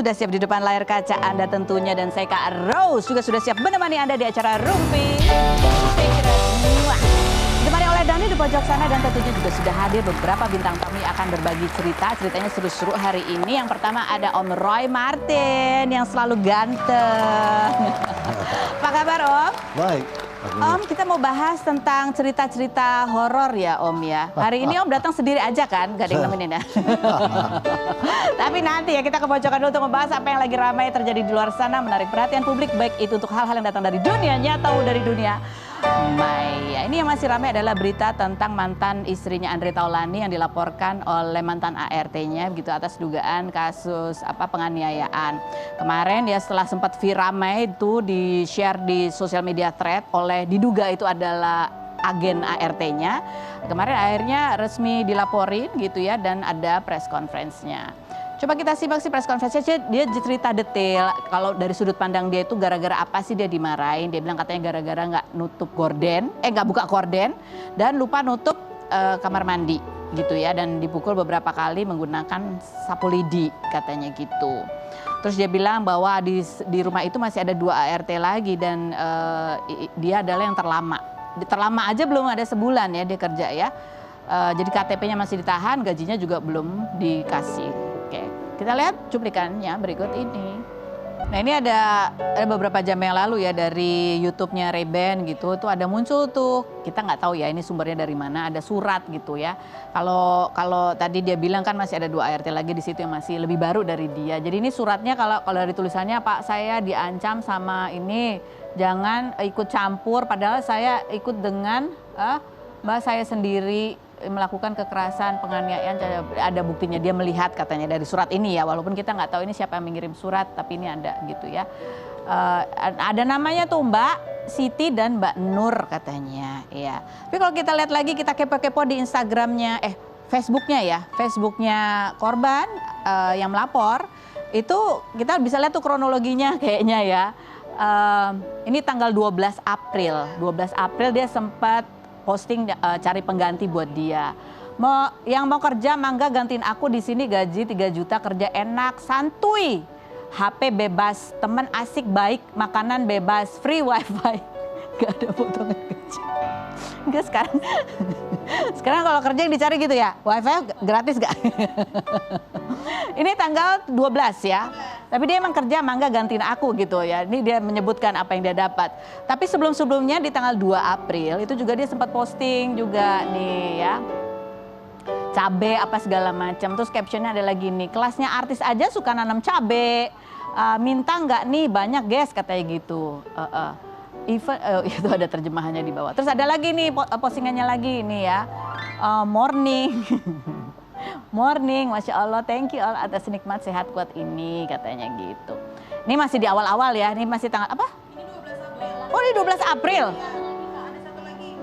sudah siap di depan layar kaca Anda tentunya, dan saya Kak Rose juga sudah siap menemani Anda di acara Rumpi Pikiran. Ditemani oleh Dani di pojok sana, dan tentunya juga sudah hadir beberapa bintang tamu yang akan berbagi ceritanya seru-seru hari ini. Yang pertama ada Om Roy Martin yang selalu ganteng. Apa kabar Om? Baik. Om, kita mau bahas tentang cerita-cerita horor ya Om ya. Hari ini Om datang sendiri aja kan? Gak ada yang nemenin ya? Tapi nanti ya kita kebocokan dulu untuk membahas apa yang lagi ramai terjadi di luar sana, menarik perhatian publik, baik itu untuk hal-hal yang datang dari dunia nyata atau dari dunia maya. Ini yang masih ramai adalah berita tentang mantan istrinya Andre Taulani yang dilaporkan oleh mantan ART-nya begitu atas dugaan kasus penganiayaan. Kemarin ya setelah sempat ramai itu di-share di sosial media thread oleh diduga itu adalah agen ART-nya. Kemarin akhirnya resmi dilaporin gitu ya, dan ada press conference-nya. Coba kita simak sih press conference-nya, dia cerita detail kalau dari sudut pandang dia itu gara-gara apa sih dia dimarahin. Dia bilang katanya gara-gara nggak nutup gorden, nggak buka gorden dan lupa nutup kamar mandi gitu ya, dan dipukul beberapa kali menggunakan sapu lidi katanya gitu. Terus dia bilang bahwa di rumah itu masih ada 2 ART lagi, dan dia adalah yang terlama. Terlama aja belum ada sebulan ya dia kerja ya. Jadi KTP-nya masih ditahan, gajinya juga belum dikasih. Oke, kita lihat cuplikannya berikut ini. Nah ini ada beberapa jam yang lalu ya dari YouTube-nya Reben gitu, itu ada muncul tuh, kita nggak tahu ya ini sumbernya dari mana, ada surat gitu ya. Kalau tadi dia bilang kan masih ada 2 ART lagi di situ yang masih lebih baru dari dia. Jadi ini suratnya kalau dari tulisannya, Pak saya diancam sama ini, jangan ikut campur, padahal saya ikut dengan mbak saya sendiri melakukan kekerasan, penganiayaan, ada buktinya, dia melihat katanya dari surat ini ya, walaupun kita nggak tahu ini siapa yang mengirim surat, tapi ini ada gitu ya. Ada namanya tuh Mbak Siti dan Mbak Nur katanya ya. Tapi kalau kita lihat lagi, kita kepo-kepo di Instagramnya, Facebooknya ya, Facebooknya korban yang melapor, itu kita bisa lihat tuh kronologinya kayaknya ya. Ini tanggal 12 April dia sempat posting cari pengganti buat dia. Yang mau kerja mangga gantiin aku di sini, gaji 3 juta, kerja enak, santuy, HP bebas, teman asik baik, makanan bebas, free wifi, gak ada potongan gaji. Enggak sekarang kalau kerja yang dicari gitu ya, wifi gratis gak? Ini tanggal 12 ya. Tapi dia emang kerja mangga gantiin aku gitu ya. Ini dia menyebutkan apa yang dia dapat. Tapi sebelum-sebelumnya di tanggal 2 April itu juga dia sempat posting juga nih ya. Cabe apa segala macam. Terus captionnya ada lagi nih, kelasnya artis aja suka nanam cabe. Minta nggak nih banyak guys katanya gitu. Even itu ada terjemahannya di bawah. Terus ada lagi nih postingannya lagi nih ya. Morning. Morning, Masya Allah, thank you all atas nikmat sehat kuat ini katanya gitu. Ini masih di awal-awal ya, ini masih tanggal apa? Ini 12 April.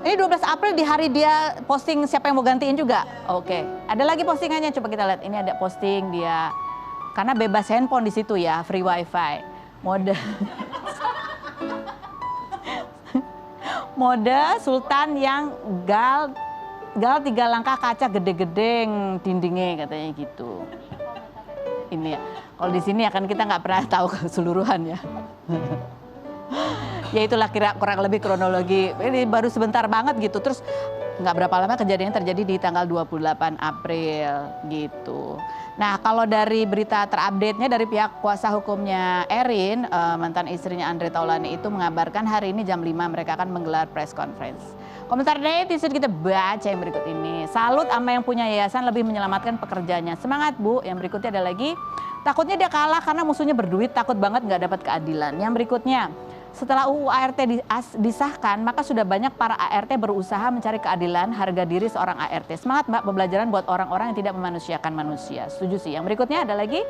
Ini 12 April di hari dia posting siapa yang mau gantiin juga. Oke. Ada lagi postingannya, coba kita lihat. Ini ada posting dia, karena bebas handphone di situ ya, free wifi. Mode Sultan yang gal 3 langkah kaca gede-gede dindingnya katanya gitu. Ini ya, kalau di sini akan kita nggak pernah tahu keseluruhan ya. Ya itulah kurang lebih kronologi. Ini baru sebentar banget gitu. Terus nggak berapa lama kejadiannya terjadi di tanggal 28 April gitu. Nah kalau dari berita terupdate-nya dari pihak kuasa hukumnya Erin, mantan istrinya Andre Taulani itu mengabarkan hari ini jam 5 mereka akan menggelar press conference. Komentar netizen kita baca yang berikut ini. Salut sama yang punya yayasan lebih menyelamatkan pekerjanya. Semangat Bu. Yang berikutnya ada lagi, takutnya dia kalah karena musuhnya berduit, takut banget nggak dapat keadilan. Yang berikutnya, setelah UU ART disahkan, maka sudah banyak para ART berusaha mencari keadilan harga diri seorang ART. Semangat Mbak, pembelajaran buat orang-orang yang tidak memanusiakan manusia. Setuju sih. Yang berikutnya ada lagi,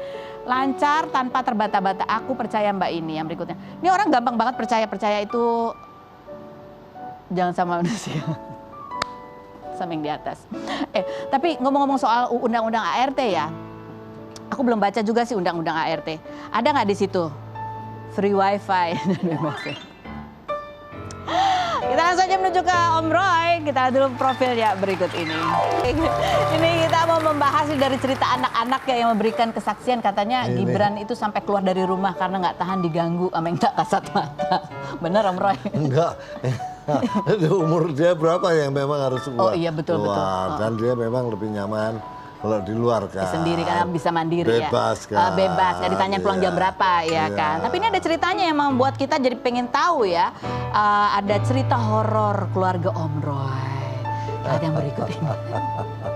lancar tanpa terbata-bata. Aku percaya Mbak ini. Yang berikutnya, ini orang gampang banget percaya itu jangan sama manusia. Sama yang di atas. Tapi ngomong-ngomong soal undang-undang ART ya, aku belum baca juga sih undang-undang ART. Ada nggak di situ free wifi dan bebas? Kita langsung aja menuju ke Om Roy. Kita lihat dulu profilnya berikut ini. Ini kita mau membahas dari cerita anak-anak yang memberikan kesaksian. Katanya Gibran itu sampai keluar dari rumah karena nggak tahan diganggu sama yang tak kasat mata. Bener Om Roy? Enggak. Umur dia berapa yang memang harus keluar? Oh iya betul. Dan dia memang lebih nyaman kalau di luar kan. Sendiri karena bisa mandiri bebas, ya. kan. Bebas, nggak ditanya pulang jam berapa ya kan. Tapi ini ada ceritanya yang membuat kita jadi pengen tahu ya. Ada cerita horor keluarga Om Roy. Lihat yang berikut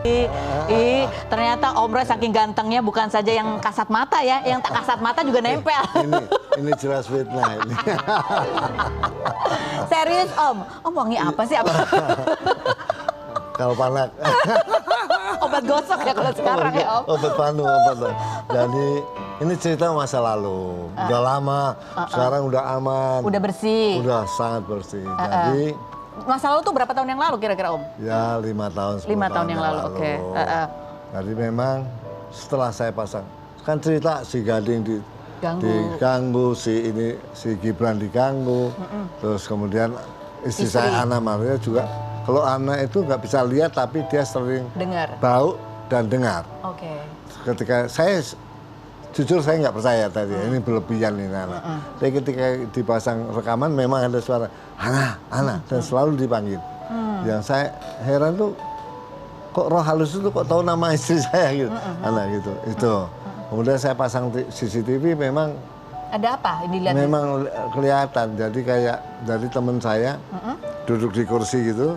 ini. Ternyata Om Roy saking gantengnya bukan saja yang kasat mata ya, yang tak kasat mata juga nempel. Ini jelas fitnah ini. Serius Om? Om wangi apa sih? Kalau panak. Obat gosok ya kalau sekarang ya Om. Obat panu. Jadi ini cerita masa lalu. Udah lama, sekarang udah aman. Udah bersih. Udah sangat bersih. Jadi masa lalu tuh berapa tahun yang lalu kira-kira Om? ya 5 tahun, 10 5 tahun tahun yang lalu, oke. Jadi memang setelah saya pasang, kan cerita si Gading diganggu, si Gibran diganggu, terus kemudian istri saya Ana Maria juga. Kalau Ana itu nggak bisa lihat tapi dia sering dengar, bau dan dengar. Oke. Ketika saya jujur saya nggak percaya tadi, ini berlebihan ini anak. Tapi ketika dipasang rekaman memang ada suara Ana, dan selalu dipanggil. Yang saya heran tuh kok roh halus itu kok tahu nama istri saya gitu, Ana gitu. Itu. Kemudian saya pasang CCTV memang. Ada apa? Dilihat. Memang kelihatan. Jadi kayak dari teman saya duduk di kursi gitu.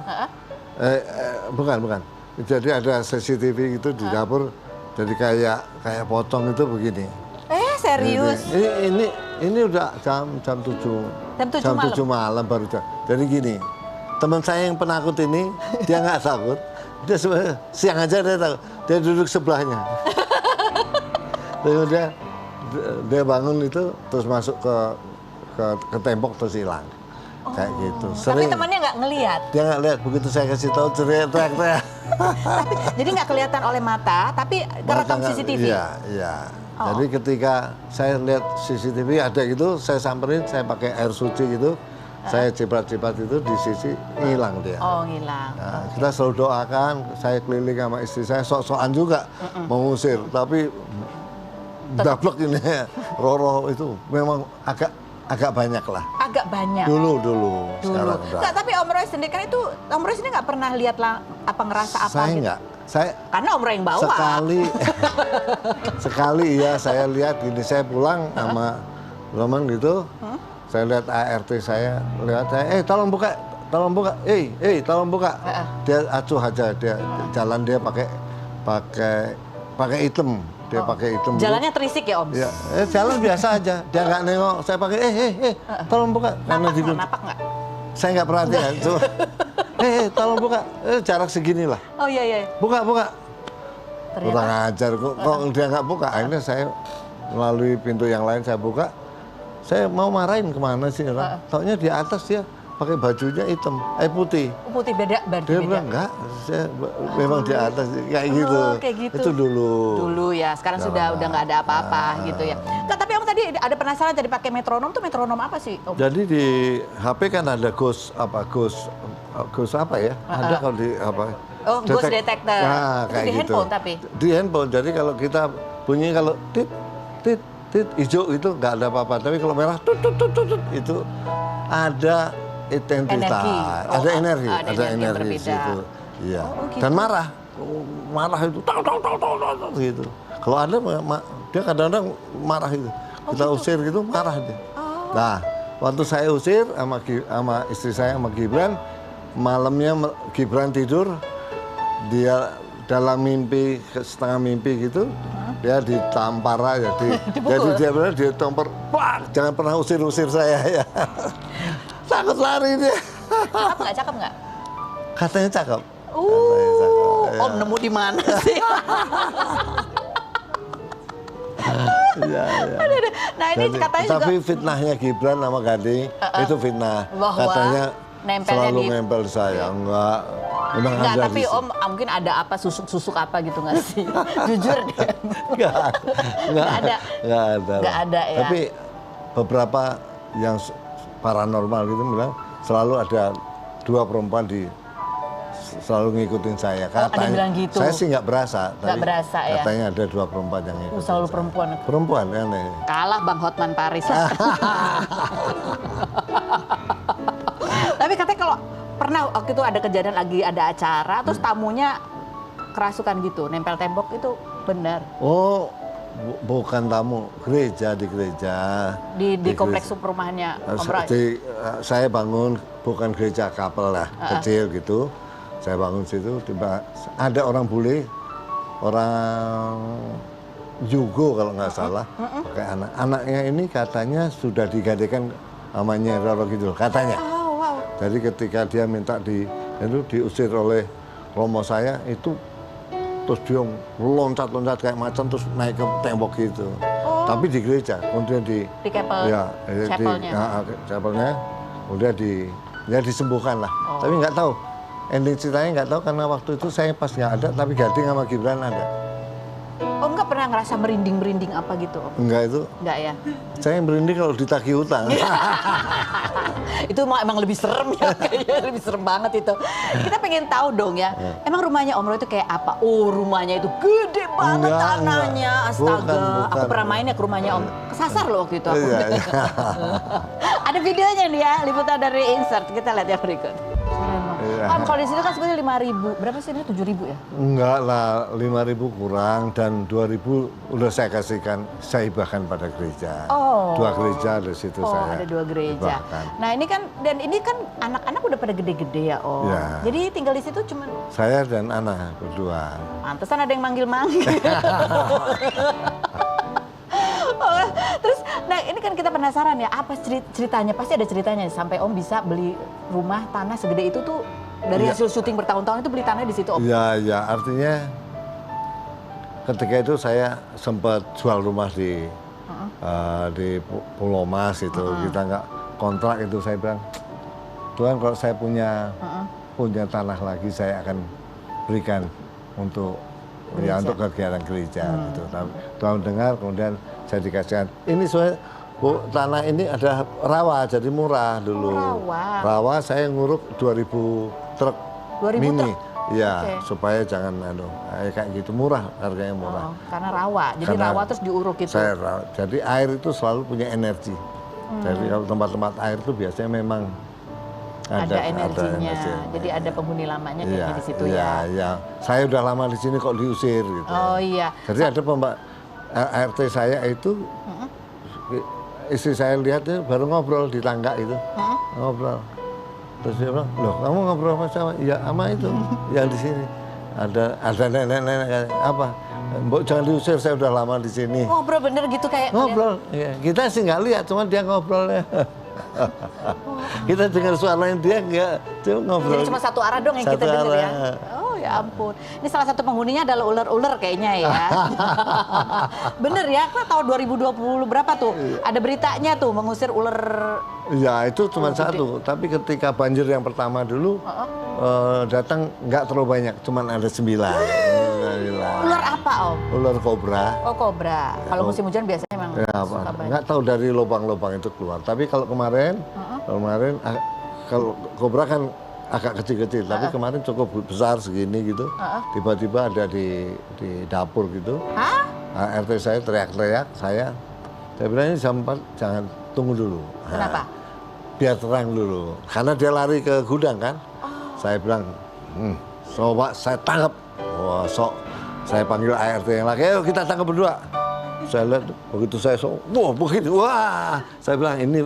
Bukan. Jadi ada CCTV gitu di dapur. Jadi kayak potong itu begini. Serius? Ini udah jam 7. Jam 7 malam baru jam. Jadi gini, teman saya yang penakut ini dia nggak takut. Dia siang aja dia takut. Dia duduk sebelahnya. Terus dia bangun itu terus masuk ke tembok terus hilang. Kayak gitu. Tapi temannya nggak ngelihat? Dia nggak lihat. Begitu saya kasih tahu teriak-teriak. Jadi nggak kelihatan oleh mata, tapi kerekam CCTV? Iya. Jadi ketika saya lihat CCTV ada gitu, saya samperin, saya pakai air suci gitu, saya cepat-cepat itu di sisi hilang dia. Oh hilang. Nah, kita selalu doakan, saya keliling sama istri saya, sok-sokan juga mengusir, tapi dablek ini roh itu memang agak banyak lah. Agak banyak. Dulu. Sekarang udah. Nggak, tapi Om Roy sendiri kan itu, Om Roy sendiri nggak pernah lihat apa ngerasa apa? Saya gitu? nggak. Karena Om Roy yang bawa. Sekali ya saya lihat gini, saya pulang sama Roman gitu, saya lihat ART saya, tolong buka, tolong buka. Dia acuh aja, dia jalan dia pakai hitam. Dia pakai hitam. Jalannya terisik ya Om? Ya, jalan biasa aja. Dia nggak nengok. Saya pakai, tolong buka. Napak nggak? Saya nggak perhatian. Cuma, tolong buka. Jarak segini lah. Oh iya. Buka. Ternyata. Kurang ajar. Kok dia nggak buka? Akhirnya saya melalui pintu yang lain saya buka. Saya mau marahin kemana sih orang? Taunya di atas dia pakai bajunya hitam, putih. Putih beda. Dia bilang enggak, saya memang di atas kayak gitu. Kayak gitu. Itu dulu. Dulu ya, sekarang sudah nggak ada apa-apa gitu ya. Nggak, tapi Om tadi ada penasaran tadi pakai metronom tuh metronom apa sih Om? Jadi di HP kan ada ghost apa ya? Ada kalau di apa? Oh, ghost detector. Nah, itu kayak di gitu. handphone tapi? Di handphone, jadi kalau kita bunyi kalau tit hijau itu nggak ada apa-apa. Tapi kalau merah tut itu ada intensitas, ada energi di situ. Iya. Gitu. Dan marah itu gitu. Kalau ada dia kadang-kadang marah itu. Kita gitu. usir gitu marah dia. Nah, waktu saya usir sama istri saya sama Gibran, malamnya Gibran tidur, dia dalam mimpi setengah mimpi gitu, dia ditampar aja, jadi dia benar dia tampar, jangan pernah usir saya ya. Takut lari dia. Cakep nggak? Katanya cakep. Om nemu di mana sih? Ya. Nah ini katanya tapi juga. fitnahnya Gibran sama Gading itu fitnah. Katanya selalu nempel di saya. Enggak. Enggak, tapi Om mungkin ada apa susuk-susuk apa gitu nggak sih? Jujur deh. Nggak ada ya. Tapi beberapa yang paranormal gitu bilang selalu ada 2 perempuan selalu ngikutin saya. Ada yang bilang gitu. Saya sih nggak berasa. Nggak berasa ya. Katanya ada 2 perempuan yang ngikutin. Selalu saya. perempuan. Perempuan kan. Kalah Bang Hotman Paris. Tapi katanya kalau pernah waktu itu ada kejadian lagi ada acara, terus tamunya kerasukan gitu, nempel tembok itu benar. Oh, bukan tamu, gereja di gereja. Di kompleks perumahannya Om Roy. Saya bangun bukan gereja kapel lah, kecil gitu. Saya bangun situ, tiba ada orang bule, orang Jugo kalau nggak salah, pakai anak. Anaknya ini katanya sudah digadekan namanya Roro Kidul, katanya. Oh, wow. Jadi ketika dia minta itu diusir oleh romo saya itu, terus dia loncat-loncat kayak macan terus naik ke tembok gitu. Oh. Tapi di gereja, kemudian di Chapel, ya, chapelnya. chapelnya, kemudian disembuhkan lah. Oh. Tapi nggak tahu, ending ceritanya nggak tahu karena waktu itu saya pas nggak ada, tapi Gading sama Gibran ada. Om nggak pernah ngerasa merinding-merinding apa gitu Om? Enggak itu. Nggak ya? Saya merinding kalau ditagih utang. Itu emang lebih serem ya, kayaknya lebih serem banget itu. Kita pengen tahu dong ya, emang rumahnya Om Roy itu kayak apa? Oh, rumahnya itu gede banget tanahnya, astaga. Bukan. Aku pernah mainnya ke rumahnya Om, kesasar loh waktu itu aku. Iya. Ada videonya nih ya, liputan dari Insert, kita lihat yang berikut. Iya. Om, kalau di sini kan sebenarnya 5.000, berapa sih ini 7.000 ya? Enggak lah, 5.000 kurang dan 2.000 udah saya kasihkan, saya hibahkan pada gereja. Oh. 2 gereja di situ saya. Ada 2 gereja. hibahkan. Nah ini kan, dan ini kan anak-anak udah pada gede-gede ya Om. Ya. Jadi tinggal di situ cuman, Saya dan anak berdua. pantesan ada yang manggil-manggil. Oh, terus, nah ini kan kita penasaran ya, apa ceritanya? Pasti ada ceritanya sampai Om bisa beli rumah tanah segede itu tuh dari Iya. hasil syuting bertahun-tahun itu beli tanah di situ Om. Ya, artinya ketika itu saya sempat jual rumah di Pulau Mas itu. Kita nggak kontrak itu, saya bilang, Tuhan kalau saya punya tanah lagi saya akan berikan untuk untuk kegiatan gereja gitu. Tuhan dengar, kemudian saya dikasihkan. Ini soalnya tanah ini ada rawa, jadi murah dulu. Rawa saya nguruk 2.000 truk 2.000 mini. truk? Ya, Oke. supaya jangan kayak gitu, murah, harganya murah. Oh, karena rawa, jadi Karena rawa terus diuruk gitu. Jadi air itu selalu punya energi. Jadi kalau tempat-tempat air itu biasanya memang ada energinya, energi. jadi ada penghuni lamanya kayaknya di situ iya, ya. Iya. Saya udah lama di sini kok diusir gitu. Oh iya. Jadi ada RT saya itu, istri saya lihat itu baru ngobrol di tangga itu, ngobrol. Terus dia bilang, loh kamu ngobrol sama? Iya, sama itu yang di sini. Ada nenek-nenek apa? Mbok jangan diusir, saya udah lama di sini. Ngobrol bener gitu kayak. Ngobrol, ya. Kita sih nggak lihat, cuma dia ngobrolnya. Kita dengar suaranya dia nggak, cuma ngobrol. Jadi cuma satu arah dong yang Satu kita dengar ya. arah. Oh ya ampun. Ini salah satu penghuninya adalah ular-ular kayaknya ya. Bener ya, kan tahun 2020 berapa tuh? Ada beritanya tuh mengusir ular. Ya itu cuma satu, tapi ketika banjir yang pertama dulu datang nggak terlalu banyak, cuma ada 9. Ular apa Om? Ular kobra. Oh kobra. Kalau musim hujan biasanya memang Ya, suka banyak. nggak tahu dari lubang-lubang itu keluar. Tapi kalau kemarin kalau kobra kan agak kecil-kecil, tapi kemarin cukup besar segini gitu. Tiba-tiba ada di dapur gitu. Hah? RT saya teriak-teriak, saya bilang ini jam 4 jangan, tunggu dulu. Kenapa? Biar terang dulu. Karena dia lari ke gudang kan. Saya bilang, coba saya tangkap. Wah, sok. Saya panggil ART yang lagi, ayo kita tangkap berdua. Saya lihat, begitu saya sok, wah begitu, wah. Saya bilang, ini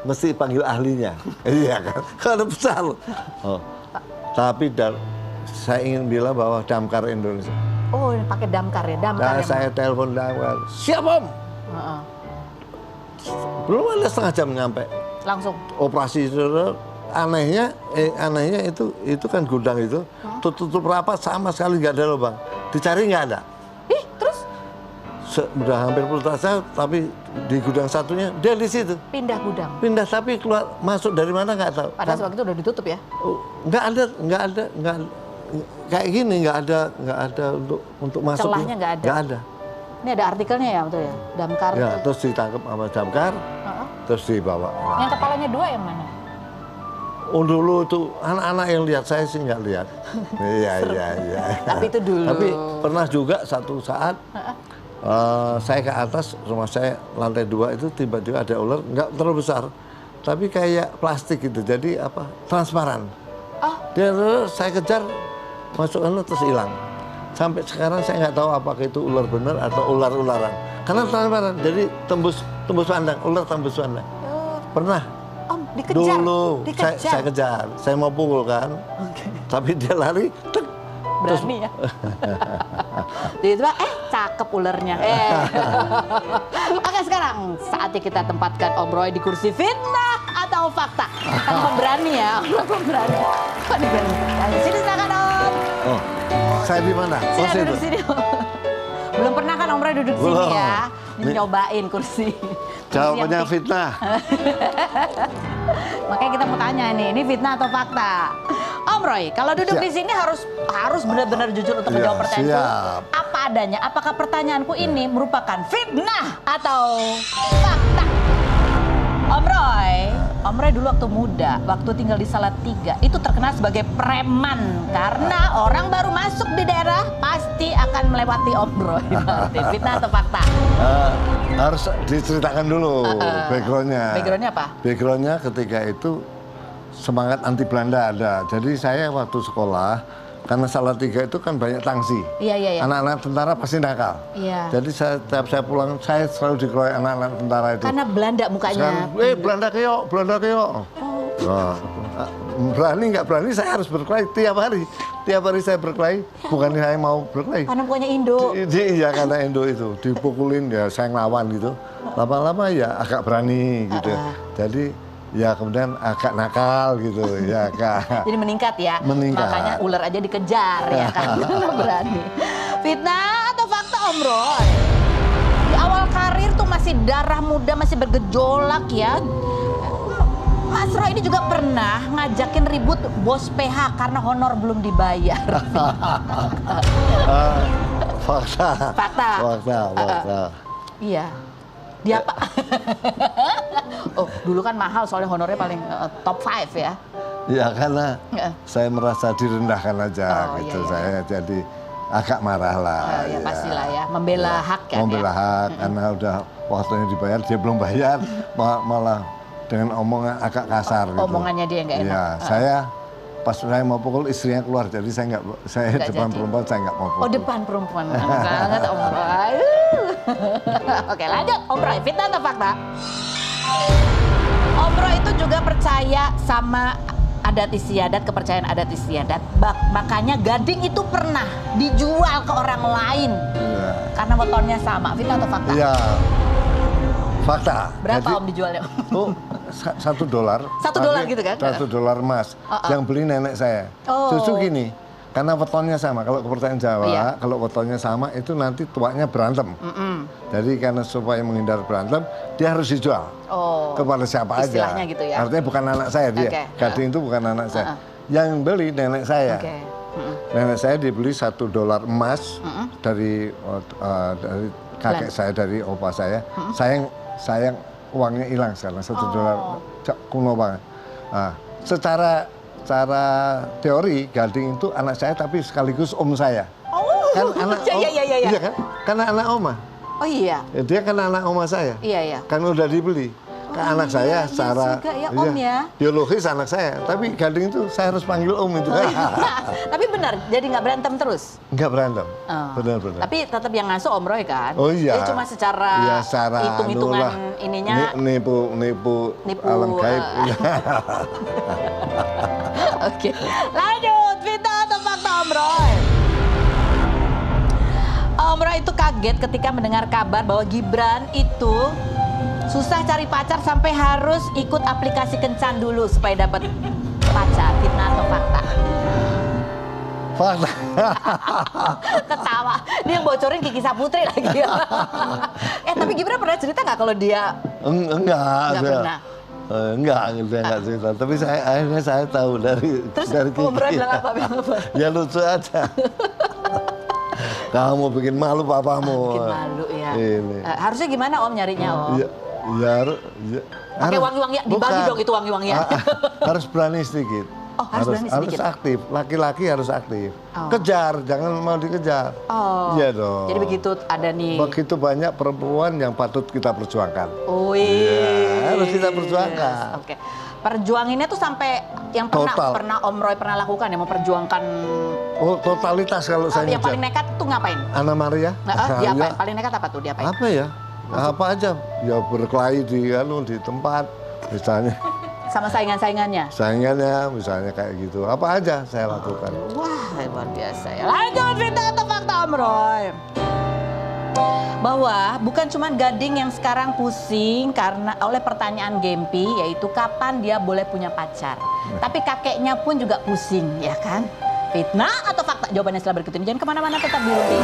mesti panggil ahlinya. Iya kan, karena besar. Oh. Tapi saya ingin bilang bahwa damkar Indonesia. Oh, ini pakai damkar ya, damkar. Nah, ya, saya telepon damkar, siap Om. Belum ada setengah jam nyampe. Langsung. Operasi itu anehnya itu kan gudang itu tutup rapat sama sekali nggak ada lubang, dicari nggak ada. Ih, terus? Udah hampir putus tapi di gudang satunya dia di situ. Pindah gudang. Pindah tapi keluar masuk dari mana nggak tahu. Padahal waktu itu udah ditutup ya? Nggak ada kayak gini, nggak ada untuk masuk. Celahnya nggak ada. Nggak ada. Ini ada artikelnya ya betul ya, damkar. Ya, itu. terus ditangkap sama damkar, terus dibawa. Yang kepalanya 2 yang mana? dulu itu anak-anak yang lihat saya sih nggak lihat. Iya. Tapi itu dulu. Tapi pernah juga satu saat saya ke atas rumah saya lantai 2 itu tiba-tiba ada ular nggak terlalu besar, tapi kayak plastik gitu. Jadi apa? Transparan. Dia saya kejar masuk terus hilang. Sampai sekarang saya nggak tahu apakah itu ular benar atau ular-ularan. Karena transparan, jadi tembus pandang, ular tembus pandang. Pernah. Om, dikejar? Dulu saya kejar, saya mau pukul kan. Tapi dia lari, tek. Berani ya. Tiba-tiba, cakep ulernya. Oke, sekarang saatnya kita tempatkan Om Roy di kursi fitnah atau fakta. Om berani ya, Om berani. Sini silakan Om. Oh, saya di mana? Sini duduk sini. Belum pernah kan Om Roy duduk sini ya? Nyobain kursi. Jawabannya fitnah. Makanya kita mau tanya ini fitnah atau fakta? Om Roy, kalau duduk di sini harus benar-benar jujur untuk menjawab pertanyaanku. Apa adanya? Apakah pertanyaanku ini merupakan fitnah atau fakta? Om Roy dulu waktu muda, waktu tinggal di Salatiga, itu terkenal sebagai preman karena orang baru masuk di daerah pasti akan melewati Om Roy. Fitnah atau fakta? Harus diceritakan dulu backgroundnya. Backgroundnya apa? Backgroundnya ketika itu semangat anti Belanda ada. Jadi saya waktu sekolah, karena Salatiga itu kan banyak tangsi. Iya. Anak-anak tentara pasti nakal. Iya. Jadi setiap saya pulang, saya selalu dikeroyok anak-anak tentara itu. Karena Belanda mukanya. Belanda keok. Nah, berani nggak berani saya harus berkelahi tiap hari. Tiap hari saya berkelahi, bukan saya mau berkelahi. Karena mukanya Indo. Iya, karena Indo itu dipukulin ya saya ngelawan gitu. Lama-lama ya agak berani gitu. Jadi ya kemudian agak nakal gitu ya Kak. Jadi meningkat ya? Meningkat. Makanya ular aja dikejar ya kan? Berani. Fitnah atau fakta Om Roy? Di awal karir tuh masih darah muda, masih bergejolak ya. Mas Roy ini juga pernah ngajakin ribut bos PH karena honor belum dibayar. Fakta. Fakta. Iya. Dia apa? Oh, dulu kan mahal soalnya honornya paling top 5 ya. Ya karena saya merasa direndahkan aja gitu. Saya jadi agak marah lah. Ya pastilah ya, membela hak kan. Membela hak karena udah waktunya dibayar, dia belum bayar, malah dengan omongan agak kasar gitu. Omongannya dia nggak enak. Ya, saya pas saya mau pukul istrinya keluar, jadi saya depan jadi. Perempuan saya nggak mau pukul. Oh, depan perempuan, banget Om Roy. Oke, lanjut Om Roy, fitnah atau fakta? Om Roy itu juga percaya sama adat istiadat, kepercayaan adat istiadat. Makanya gading itu pernah dijual ke orang lain. Ya. Karena wetonnya sama, fitnah atau fakta? Iya. Fakta. Berapa jadi, Om dijualnya? Oh, $1. $1 gitu kan? $1 emas. Yang beli nenek saya. Justru gini, karena wetonnya sama. Kalau kepercayaan Jawa, kalau wetonnya sama itu nanti tuanya berantem. Jadi karena supaya menghindar berantem, dia harus dijual kepada siapa aja. Istilahnya gitu ya. Artinya bukan anak saya dia. Gading itu bukan anak saya. Yang beli nenek saya. Nenek saya dibeli $1 emas dari kakek saya, dari opa saya. Sayang uangnya hilang sekarang, $1 kuno banget. Nah, secara teori Gading itu anak saya tapi sekaligus om saya. Kan anak iya kan? Karena anak oma. Oh iya. Dia kan anak oma saya. Iya. Kan udah dibeli. Kan anak saya secara om ya. biologis anak saya, tapi Gading itu saya harus panggil om itu. Tapi benar, jadi nggak berantem terus? Nggak berantem, benar. Tapi tetap yang ngasuh Om Roy kan? Oh iya. Jadi cuma secara hitung-hitungan ininya. Nipu alam gaib. Oke, lanjut. Fitnah atau fakta Om Roy? Om Roy itu kaget ketika mendengar kabar bahwa Gibran itu susah cari pacar sampai harus ikut aplikasi kencan dulu supaya dapat pacar. Fitnah atau fakta? Fakta. Ketawa. Dia bocorin Kiki Saputri lagi. Tapi Gibran pernah cerita nggak kalau dia? Enggak pernah. Enggak, dia nggak cerita. Tapi akhirnya saya tahu dari Kiki. Om Roy bilang apa? Ya lucu aja. Kamu bikin malu papamu. Bikin malu ya. Ini. Harusnya gimana Om nyarinya Om? Ya, Pakai wangi-wangian, dibagi Bukan. dong itu wangi-wangian. Harus berani sedikit. Oh, harus berani sedikit. Harus aktif. Laki-laki harus aktif. Oh. Kejar, jangan mau dikejar. Oh. Iya dong. Jadi begitu ada nih. Begitu banyak perempuan yang patut kita perjuangkan. Oh iya. Harus kita perjuangkan. Oke. Perjuanginnya tuh sampai yang pernah Om Roy pernah lakukan ya, memperjuangkan. Oh, totalitas kalau saya yang paling nekat tuh ngapain? Anna Maria. Diapain? Paling nekat apa tuh diapain? Apa ya? Apa aja? Ya berkelahi di tempat misalnya. Sama saingan-saingannya? Saingannya misalnya kayak gitu. Apa aja saya lakukan. Wah, luar biasa ya. Lanjut cerita atau fakta Om Roy. Bahwa bukan cuma Gading yang sekarang pusing karena oleh pertanyaan Gempi, yaitu kapan dia boleh punya pacar. Tapi kakeknya pun juga pusing, ya kan? Fitnah atau fakta? Jawabannya setelah berikut ini. Jangan kemana-mana, tetap di Rumpi.